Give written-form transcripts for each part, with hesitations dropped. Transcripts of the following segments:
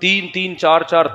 3-3, 4-4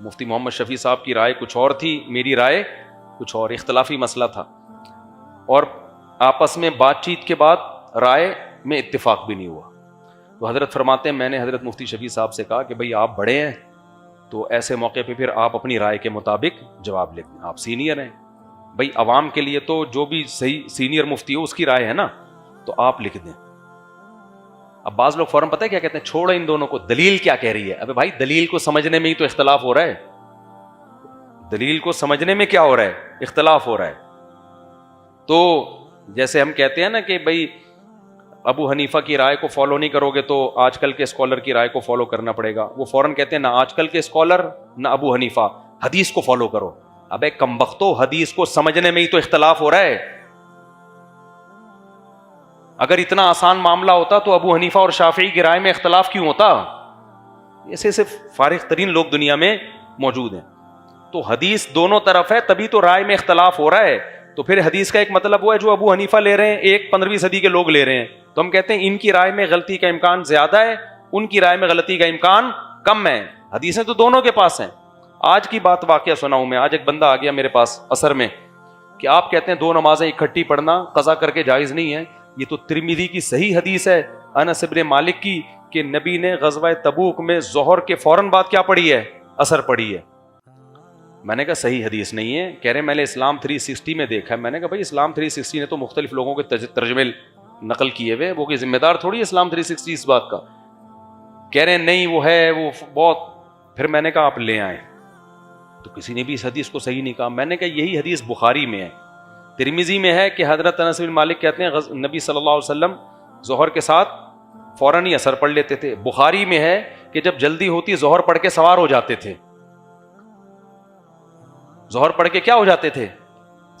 مفتی محمد شفیع صاحب کی رائے کچھ اور تھی, میری رائے کچھ اور, اختلافی مسئلہ تھا, اور آپس میں بات چیت کے بعد رائے میں اتفاق بھی نہیں ہوا. تو حضرت فرماتے ہیں میں نے حضرت مفتی شفیع صاحب سے کہا کہ بھئی آپ بڑے ہیں تو ایسے موقع پہ پھر آپ اپنی رائے کے مطابق جواب لکھ دیں, آپ سینئر ہیں بھئی, عوام کے لیے تو جو بھی صحیح سینئر مفتی ہو اس کی رائے ہے نا, تو آپ لکھ دیں. اب بعض لوگ فوراً پتہ ہے کیا کہتے ہیں, چھوڑو ان دونوں کو, دلیل کیا کہہ رہی ہے. ابے بھائی دلیل کو سمجھنے میں ہی تو اختلاف ہو رہا ہے, دلیل کو سمجھنے میں کیا ہو رہا ہے, اختلاف ہو رہا ہے. تو جیسے ہم کہتے ہیں نا کہ بھئی ابو حنیفہ کی رائے کو فالو نہیں کرو گے تو آج کل کے اسکالر کی رائے کو فالو کرنا پڑے گا, وہ فوراً کہتے ہیں نہ آج کل کے اسکالر نہ ابو حنیفہ, حدیث کو فالو کرو. ابے کمبختو, حدیث کو سمجھنے میں ہی تو اختلاف ہو رہا ہے. اگر اتنا آسان معاملہ ہوتا تو ابو حنیفہ اور شافعی کی رائے میں اختلاف کیوں ہوتا؟ ایسے صرف فارغ ترین لوگ دنیا میں موجود ہیں. تو حدیث دونوں طرف ہے تبھی تو رائے میں اختلاف ہو رہا ہے. تو پھر حدیث کا ایک مطلب ہوا ہے جو ابو حنیفہ لے رہے ہیں, ایک 15ویں صدی کے لوگ لے رہے ہیں, تو ہم کہتے ہیں ان کی رائے میں غلطی کا امکان زیادہ ہے, ان کی رائے میں غلطی کا امکان کم ہے. حدیثیں تو دونوں کے پاس ہیں. آج کی بات واقعہ سناؤں میں, آج ایک بندہ آ گیا میرے پاس عصر میں کہ آپ کہتے ہیں 2 نمازیں اکٹھی پڑھنا قضا کر کے جائز نہیں ہے. یہ تو ترمذی کی صحیح حدیث ہے انس بن مالک کی کہ نبی نے غزوہ تبوک میں ظہر کے فوراً بعد کیا پڑھی ہے, عصر پڑھی ہے. میں نے کہا صحیح حدیث نہیں ہے. کہہ رہے میں نے اسلام 360 میں دیکھا ہے. میں نے کہا بھائی اسلام 360 نے تو مختلف لوگوں کے ترجمے نقل کیے ہوئے, وہ کوئی ذمہ دار تھوڑی ہے اسلام 360 اس بات کا. کہہ رہے نہیں وہ ہے وہ بہت. پھر میں نے کہا آپ لے آئیں, تو کسی نے بھی اس حدیث کو صحیح نہیں کہا. میں نے کہا یہی حدیث بخاری میں ہے, ترمذی میں ہے کہ حضرت انس بن مالک کہتے ہیں نبی صلی اللہ علیہ وسلم ظہر کے ساتھ فوراً ہی عصر پڑھ لیتے تھے. بخاری میں ہے کہ جب جلدی ہوتی ظہر پڑھ کے سوار ہو جاتے تھے. ظہر پڑھ کے کیا ہو جاتے تھے,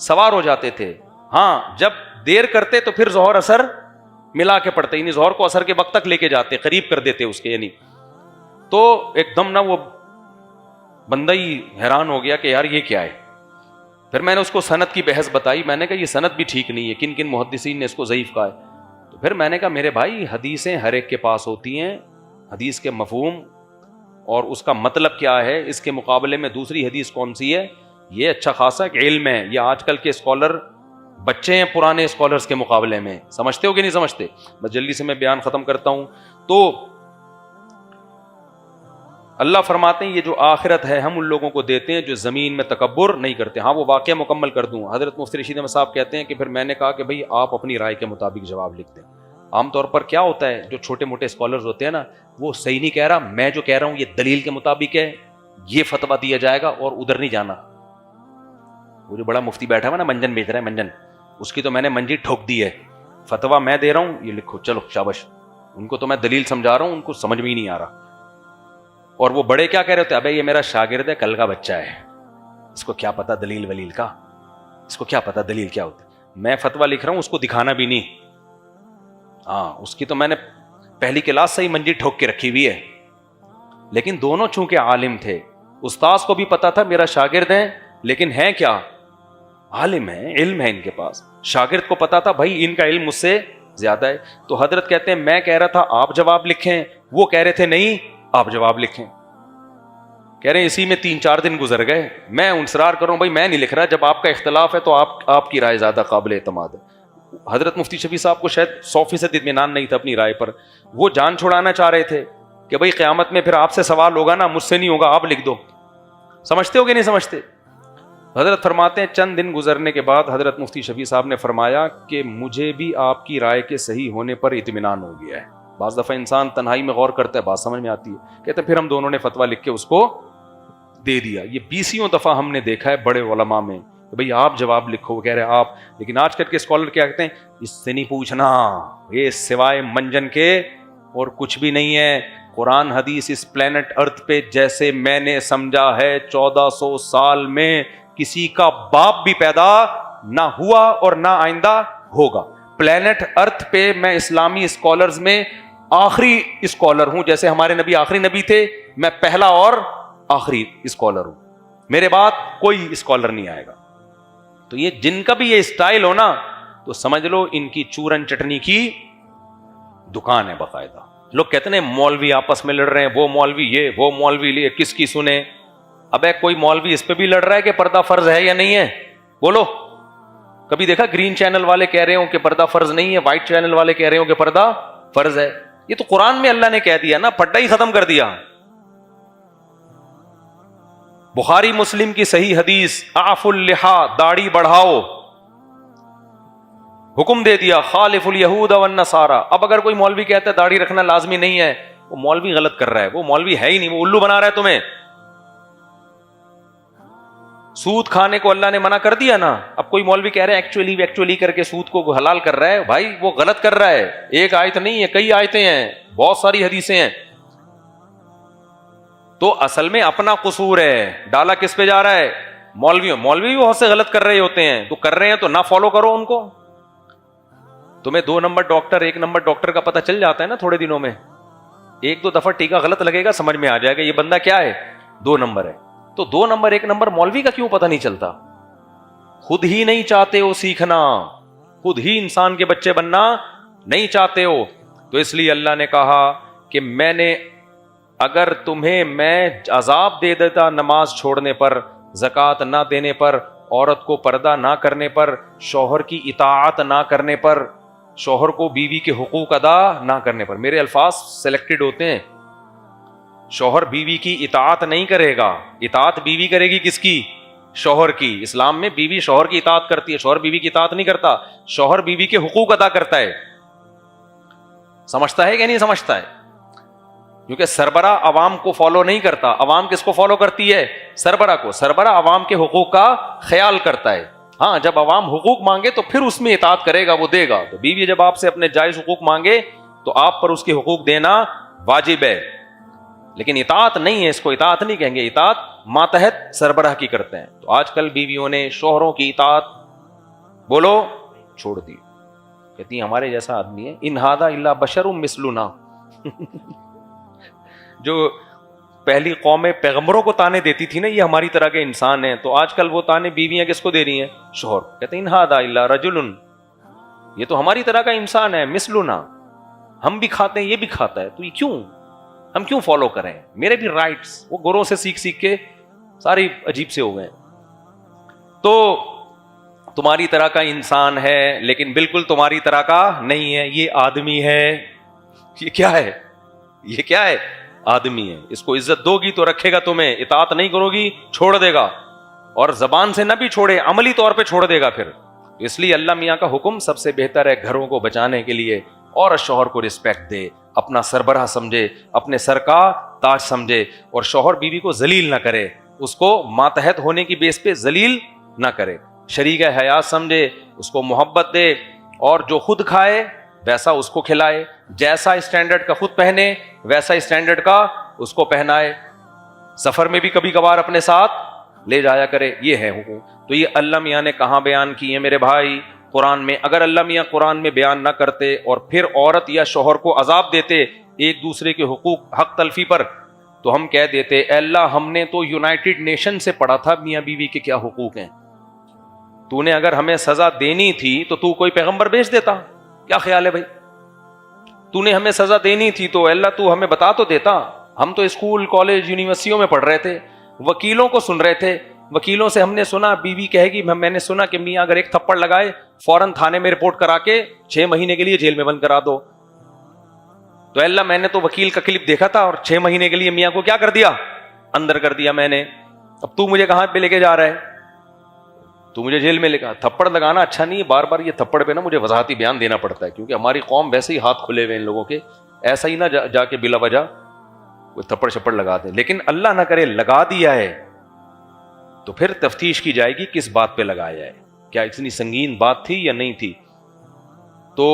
سوار ہو جاتے تھے. ہاں جب دیر کرتے تو پھر ظہر عصر ملا کے پڑھتے, یعنی ظہر کو عصر کے وقت تک لے کے جاتے, قریب کر دیتے اس کے. یعنی تو ایک دم نا وہ بندہ ہی حیران ہو گیا کہ یار یہ کیا ہے. پھر میں نے اس کو سند کی بحث بتائی. میں نے کہا یہ سند بھی ٹھیک نہیں ہے, کن کن محدثین نے اس کو ضعیف کہا ہے. تو پھر میں نے کہا میرے بھائی حدیثیں ہر ایک کے پاس ہوتی ہیں, حدیث کے مفہوم اور اس کا مطلب کیا ہے, اس کے مقابلے میں دوسری حدیث کون سی ہے, یہ اچھا خاصا ایک علم ہے. یہ آج کل کے اسکالر بچے ہیں پرانے اسکالرز کے مقابلے میں, سمجھتے ہو کہ نہیں سمجھتے. بس جلدی سے میں بیان ختم کرتا ہوں. تو اللہ فرماتے ہیں یہ جو آخرت ہے ہم ان لوگوں کو دیتے ہیں جو زمین میں تکبر نہیں کرتے. ہاں وہ واقعہ مکمل کر دوں. حضرت مفتی رشید احمد صاحب کہتے ہیں کہ پھر میں نے کہا کہ بھئی آپ اپنی رائے کے مطابق جواب لکھ دیں. عام طور پر کیا ہوتا ہے, جو چھوٹے موٹے اسکالرز ہوتے ہیں نا, وہ صحیح نہیں کہہ رہا, میں جو کہہ رہا ہوں یہ دلیل کے مطابق ہے, یہ فتویٰ دیا جائے گا اور ادھر نہیں جانا. وہ جو بڑا مفتی بیٹھا ہوا نا منجن بیچ رہا ہے, منجن, اس کی تو میں نے منجی ٹھوک دی ہے. فتویٰ میں دے رہا ہوں, یہ لکھو چلو شاباش. ان کو تو میں دلیل سمجھا رہا ہوں, ان کو سمجھ میں ہی نہیں آ رہا. اور وہ بڑے کیا کہہ رہے ہوتے ہیں, ابے یہ میرا شاگرد ہے, کل کا بچہ ہے, اس کو کیا پتا دلیل ولیل کا, اس کو کیا پتا دلیل کیا ہوتا ہے. میں فتویٰ لکھ رہا ہوں, اس کو دکھانا بھی نہیں. ہاں اس کی تو میں نے پہلی کلاس سے ہی منجی ٹھوک کے رکھی ہوئی ہے. لیکن دونوں چونکہ عالم تھے, استاذ کو بھی پتا تھا میرا شاگرد ہے, لیکن ہے کیا, عالم ہے, علم ہے ان کے پاس. شاگرد کو پتا تھا بھائی ان کا علم مجھ سے زیادہ ہے. تو حضرت کہتے ہیں میں کہہ رہا تھا آپ جواب لکھیں, وہ کہہ رہے تھے نہیں آپ جواب لکھیں. کہہ رہے ہیں اسی میں 3-4 دن گزر گئے. میں انصرار کروں بھائی میں نہیں لکھ رہا, جب آپ کا اختلاف ہے تو آپ کی رائے زیادہ قابل اعتماد ہے. حضرت مفتی شفیع صاحب کو شاید 100% اطمینان نہیں تھا اپنی رائے پر. وہ جان چھڑانا چاہ رہے تھے کہ بھائی قیامت میں پھر آپ سے سوال ہوگا نا, مجھ سے نہیں ہوگا, آپ لکھ دو. سمجھتے ہو کہ نہیں سمجھتے. حضرت فرماتے ہیں چند دن گزرنے کے بعد حضرت مفتی شفیع صاحب نے فرمایا کہ مجھے بھی آپ کی رائے کے صحیح ہونے پر اطمینان ہو گیا ہے. بعض دفعہ انسان تنہائی میں غور کرتا ہے, بات سمجھ میں آتی ہے. کہتے ہیں پھر ہم دونوں نے فتویٰ لکھ کے اس کو دے دیا. یہ 20 دفعہ ہم نے دیکھا ہے بڑے علماء میں کہ بھئی آپ جواب لکھو, وہ کہہ رہے آپ. لیکن آج کل کے اسکالر کیا کہتے ہیں, اس سے نہیں پوچھنا, یہ سوائے منجن کے اور کچھ بھی نہیں ہے. قرآن حدیث اس پلینٹ ارتھ پہ جیسے میں نے سمجھا ہے 1400 سال میں کسی کا باپ بھی پیدا نہ ہوا اور نہ آئندہ ہوگا. پلینٹ ارتھ پہ میں اسلامی اسکالرز میں آخری اسکالر ہوں. جیسے ہمارے نبی آخری نبی تھے, میں پہلا اور آخری اسکالر ہوں. میرے بعد کوئی اسکالر نہیں آئے گا. تو یہ جن کا بھی یہ اسٹائل ہو نا, تو سمجھ لو ان کی چورن چٹنی کی دکان ہے باقاعدہ. لوگ کہتے ہیں مولوی آپس میں لڑ رہے ہیں, وہ مولوی یہ, وہ مولوی یہ, کس کی سنیں. ابے کوئی مولوی اس پہ بھی لڑ رہا ہے کہ پردہ فرض ہے یا نہیں ہے؟ بولو. کبھی دیکھا گرین چینل والے کہہ رہے ہوں کہ پردہ فرض نہیں ہے، وائٹ چینل والے کہہ رہے ہوں کہ پردہ فرض ہے؟ یہ تو قرآن میں اللہ نے کہہ دیا نا، پٹا ہی ختم کر دیا. بخاری مسلم کی صحیح حدیث، اعف اللحا، داڑھی بڑھاؤ، حکم دے دیا. خالف الیہود والنصارى. اب اگر کوئی مولوی کہتا ہے داڑھی رکھنا لازمی نہیں ہے، وہ مولوی غلط کر رہا ہے، وہ مولوی ہے ہی نہیں، وہ الو بنا رہا ہے تمہیں. سود کھانے کو اللہ نے منع کر دیا نا. اب کوئی مولوی کہہ رہا ہے ایکچولی کر کے سود کو حلال کر رہا ہے، بھائی وہ غلط کر رہا ہے. ایک آیت نہیں ہے، کئی آیتیں ہیں، بہت ساری حدیثیں ہیں. تو اصل میں اپنا قصور ہے. ڈالا کس پہ جا رہا ہے؟ مولوی بھی بہت سے غلط کر رہے ہوتے ہیں، تو کر رہے ہیں تو نہ فالو کرو ان کو. تمہیں 2 نمبر ڈاکٹر 1 نمبر ڈاکٹر کا پتہ چل جاتا ہے نا تھوڑے دنوں میں. 1-2 دفعہ ٹیکا غلط لگے گا، سمجھ میں آ جائے گا یہ بندہ کیا ہے، 2 نمبر ہے. تو 2 نمبر 1 نمبر مولوی کا کیوں پتہ نہیں چلتا؟ خود ہی نہیں چاہتے ہو سیکھنا، خود ہی انسان کے بچے بننا نہیں چاہتے ہو. تو اس لیے اللہ نے کہا کہ اگر تمہیں میں عذاب دے دیتا نماز چھوڑنے پر، زکوٰۃ نہ دینے پر، عورت کو پردہ نہ کرنے پر، شوہر کی اطاعت نہ کرنے پر، شوہر کو بیوی کے حقوق ادا نہ کرنے پر. میرے الفاظ سلیکٹڈ ہوتے ہیں. شوہر بیوی کی اطاعت نہیں کرے گا. اطاعت بیوی کرے گی کس کی؟ شوہر کی. اسلام میں بیوی شوہر کی اطاعت کرتی ہے، شوہر بیوی کی اطاعت نہیں کرتا. شوہر بیوی کے حقوق ادا کرتا ہے. سمجھتا ہے کہ نہیں سمجھتا ہے؟ کیونکہ سربراہ عوام کو فالو نہیں کرتا. عوام کس کو فالو کرتی ہے؟ سربراہ کو. سربراہ عوام کے حقوق کا خیال کرتا ہے. ہاں، جب عوام حقوق مانگے تو پھر اس میں اطاعت کرے گا، وہ دے گا. تو بیوی جب آپ سے اپنے جائز حقوق مانگے تو آپ پر اس کے حقوق دینا واجب ہے. لیکن اطاعت نہیں ہے، اس کو اطاعت نہیں کہیں گے. اطاعت ماتحت سربراہ کی کرتے ہیں. تو آج کل بیویوں نے شوہروں کی اطاعت بولو چھوڑ دی. کہتی ہیں ہمارے جیسا آدمی ہے، ان ھذا الا بشر مثلنا. جو پہلی قومیں پیغمبروں کو تانے دیتی تھی نا، یہ ہماری طرح کے انسان ہیں. تو آج کل وہ تانے بیویاں کس کو دے رہی ہیں؟ شوہر. کہتے ہیں ان ھذا الا رجل، یہ تو ہماری طرح کا انسان ہے، مثلنا، ہم بھی کھاتے ہیں یہ بھی کھاتا ہے، تو یہ ہم کیوں فالو کریں؟ میرے بھی رائٹس. وہ گوروں سے سیکھ کے ساری عجیب سے ہو گئے. تو تمہاری طرح کا انسان ہے لیکن بالکل تمہاری طرح کا نہیں ہے. یہ آدمی ہے. یہ کیا ہے؟ یہ کیا ہے؟ آدمی ہے. اس کو عزت دو گی تو رکھے گا تمہیں، اطاعت نہیں کرو گی چھوڑ دے گا. اور زبان سے نہ بھی چھوڑے، عملی طور پہ چھوڑ دے گا پھر. اس لیے اللہ میاں کا حکم سب سے بہتر ہے گھروں کو بچانے کے لیے. اور شوہر کو رسپیکٹ دے، اپنا سربراہ سمجھے، اپنے سر کا تاج سمجھے. اور شوہر بیوی کو ذلیل نہ کرے، اس کو ماتحت ہونے کی بیس پہ ذلیل نہ کرے. شریک حیات سمجھے، اس کو محبت دے. اور جو خود کھائے ویسا اس کو کھلائے، جیسا اسٹینڈرڈ کا خود پہنے ویسا اسٹینڈرڈ کا اس کو پہنائے. سفر میں بھی کبھی کبھار اپنے ساتھ لے جایا کرے. یہ ہے حکم. تو یہ اللہ میاں نے کہاں بیان کیے میرے بھائی؟ قرآن میں. اگر اللہ میاں قرآن میں بیان نہ کرتے اور پھر عورت یا شوہر کو عذاب دیتے ایک دوسرے کے حقوق حق تلفی پر، تو ہم کہہ دیتے اے اللہ ہم نے تو یونائٹڈ نیشن سے پڑھا تھا میاں بیوی کے کیا حقوق ہیں. تو نے اگر ہمیں سزا دینی تھی تو تو کوئی پیغمبر بھیج دیتا. کیا خیال ہے بھائی؟ تو نے ہمیں سزا دینی تھی تو اللہ تو ہمیں بتا تو دیتا. ہم تو اسکول کالج یونیورسٹیوں میں پڑھ رہے تھے، وکیلوں کو سن رہے تھے. وکیلوں سے ہم نے سنا بیوی کہے گی، میں نے سنا کہ میاں اگر ایک تھپڑ لگائے فوراً تھانے میں رپورٹ کرا کے 6 مہینے کے لیے جیل میں بند کرا دو. تو اللہ میں نے تو وکیل کا کلپ دیکھا تھا اور 6 مہینے کے لیے میاں کو کیا کر دیا؟ اندر کر دیا میں نے. اب تو مجھے کہاں پہ لے کے جا رہا ہے؟ تو مجھے جیل میں لے گا. تھپڑ لگانا اچھا نہیں ہے. بار بار یہ تھپڑ پہ نا مجھے وضاحتی بیان دینا پڑتا ہے، کیونکہ ہماری قوم ویسے ہی ہاتھ کھلے ہوئے ان لوگوں کے. ایسا ہی نہ جا کے بلا وجہ کوئی تھپڑ شپڑ لگا دے. لیکن اللہ نہ کرے لگا دیا ہے تو پھر تفتیش کی جائے گی کس بات پہ لگایا ہے، کیا اتنی سنگین بات تھی یا نہیں تھی، تو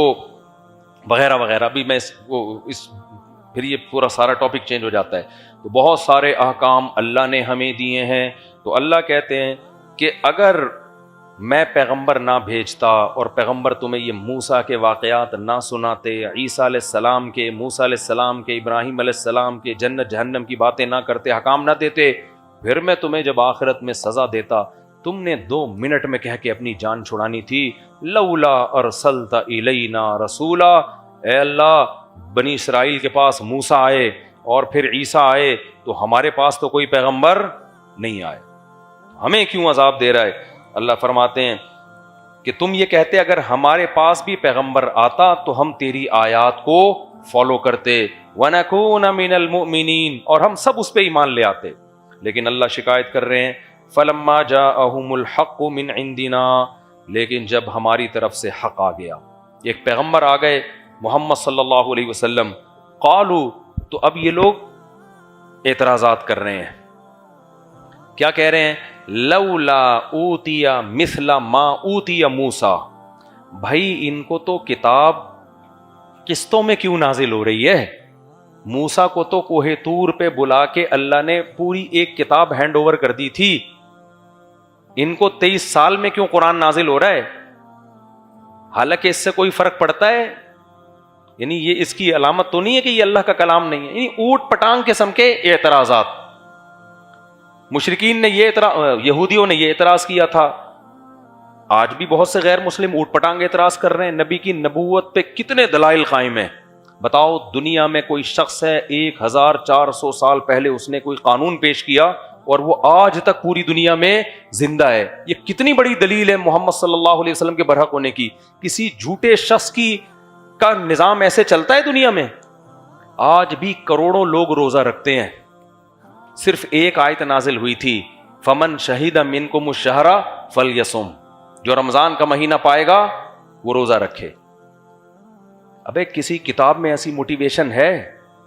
وغیرہ وغیرہ. ابھی میں پھر یہ پورا سارا ٹاپک چینج ہو جاتا ہے. تو بہت سارے احکام اللہ نے ہمیں دیے ہیں. تو اللہ کہتے ہیں کہ اگر میں پیغمبر نہ بھیجتا اور پیغمبر تمہیں یہ موسیٰ کے واقعات نہ سناتے، عیسیٰ علیہ السلام کے، موسیٰ علیہ السلام کے، ابراہیم علیہ السلام کے، جنت جہنم کی باتیں نہ کرتے، احکام نہ دیتے، پھر میں تمہیں جب آخرت میں سزا دیتا. تم نے 2 منٹ میں کہہ کے اپنی جان چھڑانی تھی. لولا ارسلت الینا رسولا، اے اللہ بنی اسرائیل کے پاس موسیٰ آئے اور پھر عیسیٰ آئے، تو ہمارے پاس تو کوئی پیغمبر نہیں آئے, ہمیں کیوں عذاب دے رہا ہے؟ اللہ فرماتے ہیں کہ تم یہ کہتے اگر ہمارے پاس بھی پیغمبر آتا تو ہم تیری آیات کو فالو کرتے, وَنَكُونَ مِنَ الْمُؤْمِنِينَ, اور ہم سب اس پہ ایمان لے آتے. لیکن اللہ شکایت کر رہے ہیں فَلَمَّا جَاءَهُمُ الْحَقُّ مِنْ عِنْدِنَا, لیکن جب ہماری طرف سے حق آ گیا, ایک پیغمبر آ گئے محمد صلی اللہ علیہ وسلم, قالوا, تو اب یہ لوگ اعتراضات کر رہے ہیں, کیا کہہ رہے ہیں؟ لولا اوتی مثل ما اوتی موسیٰ, بھائی ان کو تو کتاب قسطوں میں کیوں نازل ہو رہی ہے؟ موسیٰ کو تو کوہ طور پہ بلا کے اللہ نے پوری ایک کتاب ہینڈ اوور کر دی تھی, ان کو 23 سال میں کیوں قرآن نازل ہو رہا ہے؟ حالانکہ اس سے کوئی فرق پڑتا ہے؟ یعنی یہ اس کی علامت تو نہیں ہے کہ یہ اللہ کا کلام نہیں ہے. یعنی اوٹ پٹانگ قسم کے اعتراضات. مشرکین نے یہودیوں نے یہ اعتراض کیا تھا, آج بھی بہت سے غیر مسلم اوٹ پٹانگ اعتراض کر رہے ہیں. نبی کی نبوت پہ کتنے دلائل قائم ہیں؟ بتاؤ, دنیا میں کوئی شخص ہے 1400 سال پہلے اس نے کوئی قانون پیش کیا اور وہ آج تک پوری دنیا میں زندہ ہے. یہ کتنی بڑی دلیل ہے محمد صلی اللہ علیہ وسلم کے برحق ہونے کی. کسی جھوٹے شخص کا نظام ایسے چلتا ہے دنیا میں؟ آج بھی کروڑوں لوگ روزہ رکھتے ہیں. صرف ایک آیت نازل ہوئی تھی, فمن شہید منکم الشہر فلیصم, جو رمضان کا مہینہ پائے گا وہ روزہ رکھے. ابے کسی کتاب میں ایسی موٹیویشن ہے؟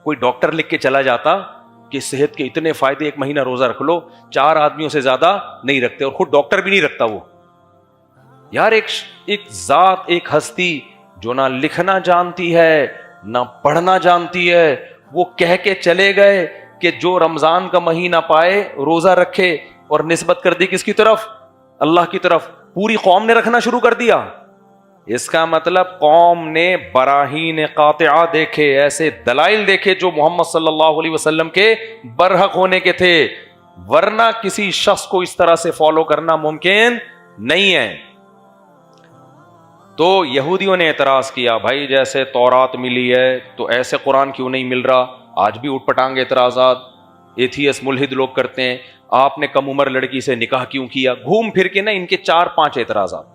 کوئی ڈاکٹر لکھ کے چلا جاتا کہ صحت کے اتنے فائدے, ایک مہینہ روزہ رکھ لو, 4 آدمیوں سے زیادہ نہیں رکھتے, اور خود ڈاکٹر بھی نہیں رکھتا وہ. یار ایک ذات, ایک ہستی جو نہ لکھنا جانتی ہے نہ پڑھنا جانتی ہے, وہ کہہ کے چلے گئے کہ جو رمضان کا مہینہ پائے روزہ رکھے, اور نسبت کر دی کس کی طرف؟ اللہ کی طرف. پوری قوم نے رکھنا شروع کر دیا. اس کا مطلب قوم نے براہین قاطعہ دیکھے, ایسے دلائل دیکھے جو محمد صلی اللہ علیہ وسلم کے برحق ہونے کے تھے, ورنہ کسی شخص کو اس طرح سے فالو کرنا ممکن نہیں ہے. تو یہودیوں نے اعتراض کیا, بھائی جیسے تورات ملی ہے تو ایسے قرآن کیوں نہیں مل رہا؟ آج بھی اٹھ پٹانگ اعتراضات ایتھیس ملحد لوگ کرتے ہیں. آپ نے کم عمر لڑکی سے نکاح کیوں کیا؟ گھوم پھر کے نا ان کے 4-5 اعتراضات.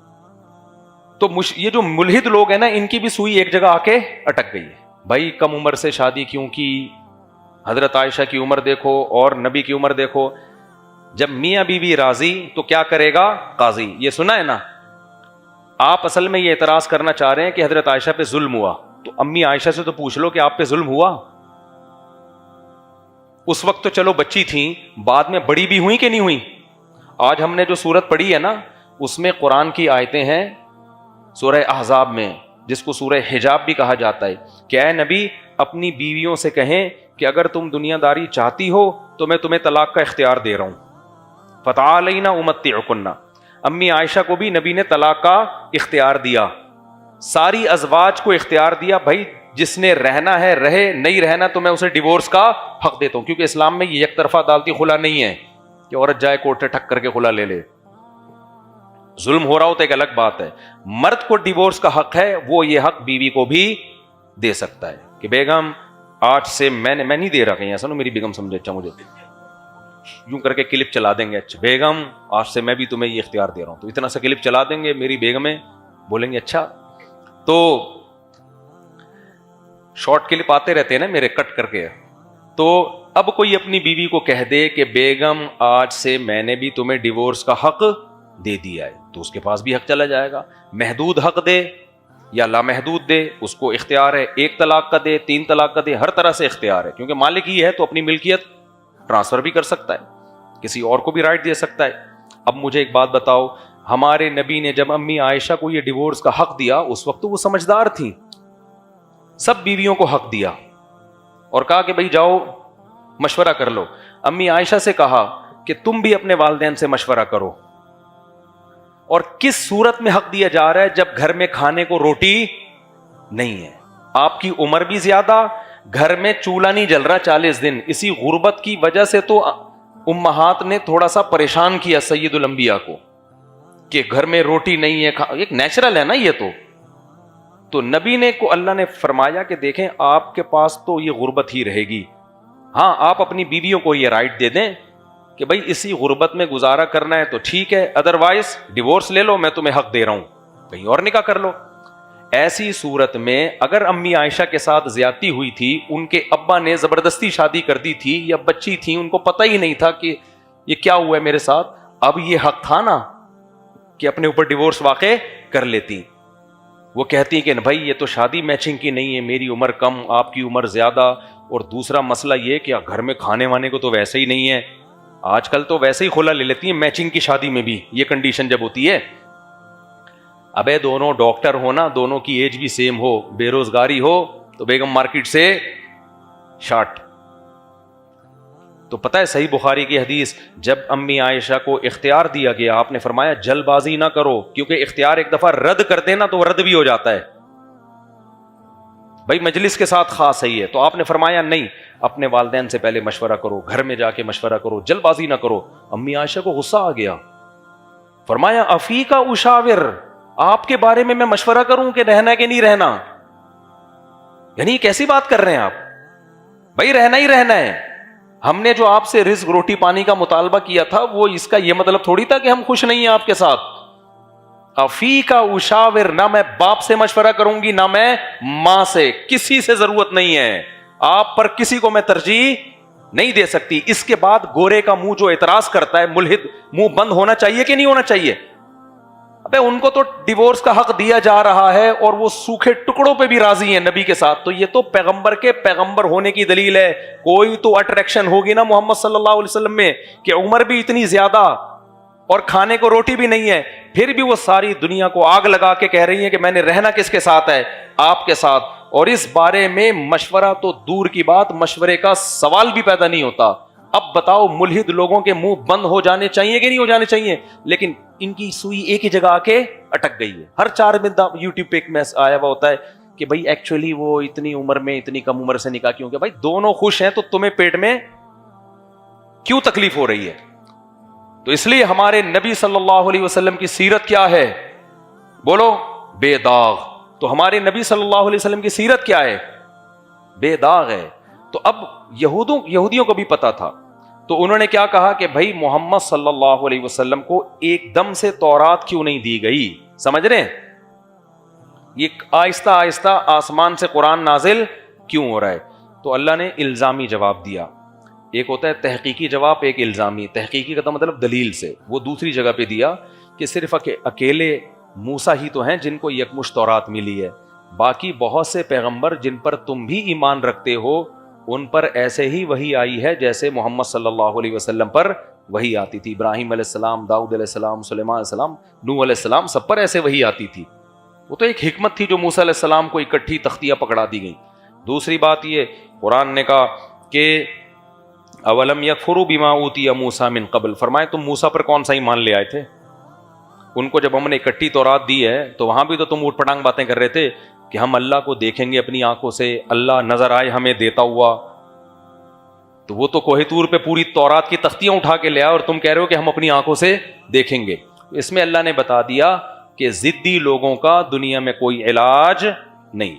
تو یہ جو ملحد لوگ ہیں نا, ان کی بھی سوئی ایک جگہ آ کے اٹک گئی ہے. بھائی کم عمر سے شادی کیوں کی؟ حضرت عائشہ کی عمر دیکھو اور نبی کی عمر دیکھو. جب میاں بیوی راضی تو کیا کرے گا قاضی؟ یہ سنا ہے نا. آپ اصل میں یہ اعتراض کرنا چاہ رہے ہیں کہ حضرت عائشہ پہ ظلم ہوا, تو امی عائشہ سے تو پوچھ لو کہ آپ پہ ظلم ہوا. اس وقت تو چلو بچی تھیں, بعد میں بڑی بھی ہوئی کہ نہیں ہوئی؟ آج ہم نے جو سورت پڑھی ہے نا, اس میں قرآن کی آیتیں ہیں سورہ احزاب میں, جس کو سورہ حجاب بھی کہا جاتا ہے, کہ اے نبی اپنی بیویوں سے کہیں کہ اگر تم دنیا داری چاہتی ہو تو میں تمہیں طلاق کا اختیار دے رہا ہوں. فتعالینا امتعکن, امی عائشہ کو بھی نبی نے طلاق کا اختیار دیا, ساری ازواج کو اختیار دیا. بھائی جس نے رہنا ہے رہے, نہیں رہنا تو میں اسے ڈیورس کا حق دیتا ہوں, کیونکہ اسلام میں یہ یک طرفہ عدالتی خلا نہیں ہے کہ عورت جائے کورٹ سے ٹھک کر کے خلا لے لے. ظلم ہو رہا ہو تو ایک الگ بات ہے. مرد کو ڈیورس کا حق ہے, وہ یہ حق بیوی کو بھی دے سکتا ہے کہ بیگم آج سے میں نہیں دے رہا, کہیں ایسا نہ میری بیگم سمجھے, اچھا مجھے یوں کر کے کلپ چلا دیں گے, اچھا بیگم آج سے میں بھی تمہیں یہ اختیار دے رہا ہوں, تو اتنا سا کلپ چلا دیں گے, میری بیگمیں بولیں گے اچھا. تو شارٹ کلپ آتے رہتے ہیں نا میرے, کٹ کر کے. تو اب کوئی اپنی بیوی کو کہہ دے کہ بیگم آج سے میں نے بھی تمہیں ڈیورس کا حق دے دیا ہے, تو اس کے پاس بھی حق چلا جائے گا. محدود حق دے یا لامحدود دے, اس کو اختیار ہے, 1 طلاق کا دے, 3 طلاق کا دے, ہر طرح سے اختیار ہے, کیونکہ مالک ہی ہے تو اپنی ملکیت ٹرانسفر بھی کر سکتا ہے, کسی اور کو بھی رائٹ دے سکتا ہے. اب مجھے ایک بات بتاؤ, ہمارے نبی نے جب امی عائشہ کو یہ ڈیورس کا حق دیا, اس وقت تو وہ سمجھدار تھی, سب بیویوں کو حق دیا اور کہا کہ بھائی جاؤ مشورہ کر لو. امی عائشہ سے کہا کہ تم بھی اپنے والدین سے مشورہ کرو. اور کس صورت میں حق دیا جا رہا ہے؟ جب گھر میں کھانے کو روٹی نہیں ہے, آپ کی عمر بھی زیادہ, گھر میں چولہا نہیں جل رہا 40 دن. اسی غربت کی وجہ سے تو امہات نے تھوڑا سا پریشان کیا سید الانبیاء کو کہ گھر میں روٹی نہیں ہے, ایک نیچرل ہے نا یہ. تو نبی نے کو اللہ نے فرمایا کہ دیکھیں آپ کے پاس تو یہ غربت ہی رہے گی, ہاں آپ اپنی بیویوں کو یہ رائٹ دے دیں کہ بھائی اسی غربت میں گزارا کرنا ہے تو ٹھیک ہے, ادروائز ڈیورس لے لو, میں تمہیں حق دے رہا ہوں, کہیں اور نکاح کر لو. ایسی صورت میں اگر امی عائشہ کے ساتھ زیادتی ہوئی تھی, ان کے ابا نے زبردستی شادی کر دی تھی, یا بچی تھی ان کو پتہ ہی نہیں تھا کہ یہ کیا ہوا ہے میرے ساتھ, اب یہ حق تھا نا کہ اپنے اوپر ڈیورس واقع کر لیتی. وہ کہتی کہ بھائی یہ تو شادی میچنگ کی نہیں ہے, میری عمر کم آپ کی عمر زیادہ, اور دوسرا مسئلہ یہ کہ گھر میں کھانے وانے کو تو ویسے ہی نہیں ہے, آج کل تو ویسے ہی کھلا لے لیتی ہیں میچنگ کی شادی میں بھی, یہ کنڈیشن جب ہوتی ہے. ابے دونوں ڈاکٹر ہونا, دونوں کی ایج بھی سیم ہو, بے روزگاری ہو تو بیگم مارکیٹ سے شارٹ. تو پتہ ہے صحیح بخاری کی حدیث, جب امی عائشہ کو اختیار دیا گیا, آپ نے فرمایا جلد بازی نہ کرو, کیونکہ اختیار ایک دفعہ رد کر دینا تو وہ رد بھی ہو جاتا ہے. بھائی مجلس کے ساتھ خاص صحیح ہے, تو آپ نے فرمایا نہیں, اپنے والدین سے پہلے مشورہ کرو, گھر میں جا کے مشورہ کرو, جلد بازی نہ کرو. امی عائشہ کو غصہ آ گیا, فرمایا افیکا اشاور, آپ کے بارے میں مشورہ کروں کہ رہنا کہ نہیں رہنا, یعنی کیسی بات کر رہے ہیں آپ, بھائی رہنا ہی رہنا ہے. ہم نے جو آپ سے رزق روٹی پانی کا مطالبہ کیا تھا, وہ اس کا یہ مطلب تھوڑی تھا کہ ہم خوش نہیں ہیں آپ کے ساتھ. افیکا اشاور, نہ میں باپ سے مشورہ کروں گی نہ میں ماں سے, کسی سے ضرورت نہیں ہے, آپ پر کسی کو میں ترجیح نہیں دے سکتی. اس کے بعد گورے کا منہ جو اعتراض کرتا ہے, ملحد, منہ بند ہونا چاہیے کہ نہیں ہونا چاہیے؟ ابے ان کو تو ڈیورس کا حق دیا جا رہا ہے اور وہ سوکھے ٹکڑوں پہ بھی راضی ہیں نبی کے ساتھ, تو یہ تو پیغمبر کے پیغمبر ہونے کی دلیل ہے. کوئی تو اٹریکشن ہوگی نا محمد صلی اللہ علیہ وسلم میں کہ عمر بھی اتنی زیادہ اور کھانے کو روٹی بھی نہیں ہے, پھر بھی وہ ساری دنیا کو آگ لگا کے کہہ رہی ہیں کہ میں نے رہنا کس کے ساتھ ہے, آپ کے ساتھ. اور اس بارے میں مشورہ تو دور کی بات, مشورے کا سوال بھی پیدا نہیں ہوتا. اب بتاؤ ملحد لوگوں کے منہ بند ہو جانے چاہیے کہ نہیں ہو جانے چاہیے؟ لیکن ان کی سوئی ایک ہی جگہ آ کے اٹک گئی ہے. ہر 4 دن یوٹیوب پہ ایک میسج آیا ہوا ہوتا ہے کہ بھائی ایکچولی وہ اتنی عمر میں اتنی کم عمر سے نکاح کیوں کیا. بھائی دونوں خوش ہیں تو تمہیں پیٹ میں کیوں تکلیف ہو رہی ہے؟ تو اس لیے ہمارے نبی صلی اللہ علیہ وسلم کی سیرت کیا ہے؟ بولو, بے داغ. تو ہمارے نبی صلی اللہ علیہ وسلم کی سیرت کیا ہے؟ بے داغ ہے. تو اب یہودیوں کو بھی پتا تھا, تو انہوں نے کیا کہا کہ بھائی محمد صلی اللہ علیہ وسلم کو ایک دم سے تورات کیوں نہیں دی گئی؟ سمجھ رہے ہیں, یہ آہستہ آہستہ آسمان سے قرآن نازل کیوں ہو رہا ہے؟ تو اللہ نے الزامی جواب دیا. ایک ہوتا ہے تحقیقی جواب, ایک الزامی. تحقیقی کا مطلب دلیل سے, وہ دوسری جگہ پہ دیا کہ صرف اکیلے موسیٰ ہی تو ہیں جن کو یکمشت تورات ملی ہے, باقی بہت سے پیغمبر جن پر تم بھی ایمان رکھتے ہو ان پر ایسے ہی وحی آئی ہے جیسے محمد صلی اللہ علیہ وسلم پر وحی آتی تھی. ابراہیم علیہ السلام, داؤد علیہ السلام, سلیمان علیہ السلام, نوح علیہ السلام, سب پر ایسے وحی آتی تھی. وہ تو ایک حکمت تھی جو موسیٰ علیہ السلام کو اکٹھی تختیاں پکڑا دی گئیں. دوسری بات یہ, قرآن نے کہا کہ اولم یکفروا بما اوتی موسیٰ من قبل, فرمائے تم موسیٰ پر کون سا ایمان لے آئے تھے؟ ان کو جب ہم نے اکٹھی تورات دی ہے تو وہاں بھی تو تم اوٹ پٹانگ باتیں کر رہے تھے کہ ہم اللہ کو دیکھیں گے اپنی آنکھوں سے, اللہ نظر آئے ہمیں دیتا ہوا. تو وہ تو کوہ طور پہ پوری تورات کی تختیاں اٹھا کے لے آئے اور تم کہہ رہے ہو کہ ہم اپنی آنکھوں سے دیکھیں گے. اس میں اللہ نے بتا دیا کہ ضدی لوگوں کا دنیا میں کوئی علاج نہیں.